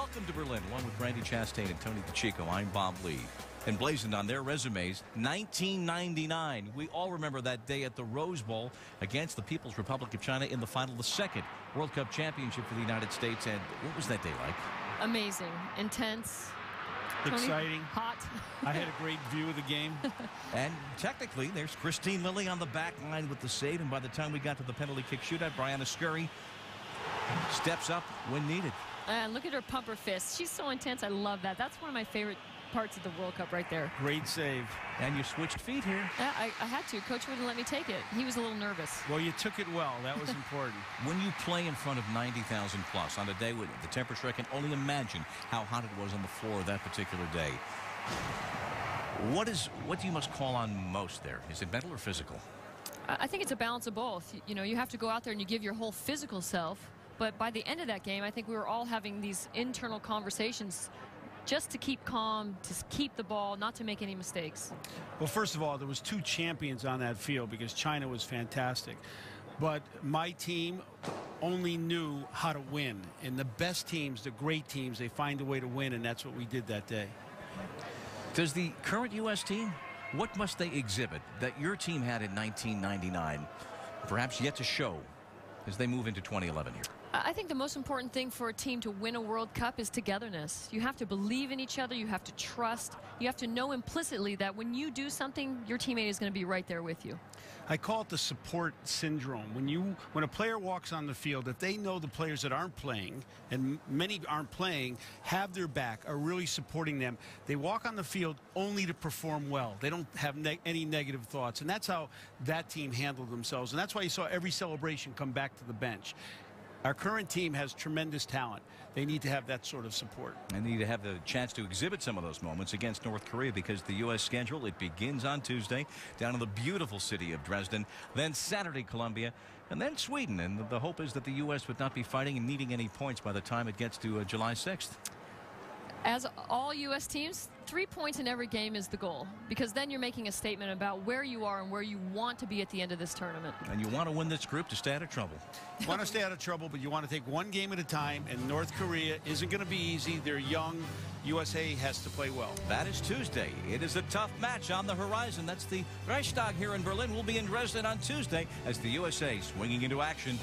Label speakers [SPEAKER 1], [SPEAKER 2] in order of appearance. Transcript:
[SPEAKER 1] Welcome to Berlin, along with Randy Chastain and Tony DeChico. I'm Bob Lee. Emblazoned on their resumes, 1999. We all remember that day at the Rose Bowl against the People's Republic of China in the final, the second World Cup championship for the United States. And what was that day like? Amazing, intense,
[SPEAKER 2] exciting,
[SPEAKER 1] hot.
[SPEAKER 2] I had a great view of the game.
[SPEAKER 1] And technically, there's Christine Lilly on the back line with the save. And by the time we got to the penalty kick shootout, Brianna Scurry steps up when needed.
[SPEAKER 3] Look at her pump her fist. She's so intense. I love that. That's one of my favorite parts of the World Cup right there.
[SPEAKER 2] Great save.
[SPEAKER 1] And you switched feet here.
[SPEAKER 3] I had to. Coach wouldn't let me take it. He was a little nervous.
[SPEAKER 2] Well, you took it well. That was important.
[SPEAKER 1] When you play in front of 90,000 plus on a day with the temperature, I can only imagine how hot it was on the floor that particular day. What do you must call on most there? Is it mental or physical?
[SPEAKER 3] I think it's a balance of both. You know, you have to go out there and you give your whole physical self. But by the end of that game, I think we were all having these internal conversations just to keep calm, to keep the ball, not to make any mistakes.
[SPEAKER 2] Well, first of all, there was two champions on that field because China was fantastic. But my team only knew how to win. And the best teams, the great teams, they find a way to win, and that's what we did that day.
[SPEAKER 1] Does the current U.S. team, what must they exhibit that your team had in 1999, perhaps yet to show as they move into 2011 here?
[SPEAKER 3] I think the most important thing for a team to win a World Cup is togetherness. You have to believe in each other. You have to trust. You have to know implicitly that when you do something, your teammate is going to be right there with you.
[SPEAKER 2] I call it the support syndrome. When a player walks on the field, if they know the players that aren't playing, and many aren't playing, have their back, are really supporting them, they walk on the field only to perform well. They don't have any negative thoughts, and that's how that team handled themselves. And that's why you saw every celebration come back to the bench. Our current team has tremendous talent. They need to have that sort of support.
[SPEAKER 1] And they need to have the chance to exhibit some of those moments against North Korea, because the U.S. schedule, it begins on Tuesday down in the beautiful city of Dresden, then Saturday Colombia, and then Sweden. And the hope is that the U.S. would not be fighting and needing any points by the time it gets to July 6th.
[SPEAKER 3] As all U.S. teams, 3 points in every game is the goal, because then you're making a statement about where you are and where you want to be at the end of this tournament.
[SPEAKER 1] And you want to win this group to stay out of trouble.
[SPEAKER 2] You want to stay out of trouble, but you want to take one game at a time, and North Korea isn't going to be easy. They're young. USA has to play well.
[SPEAKER 1] That is Tuesday. It is a tough match on the horizon. That's the Reichstag here in Berlin. We'll be in Dresden on Tuesday as the USA swinging into action.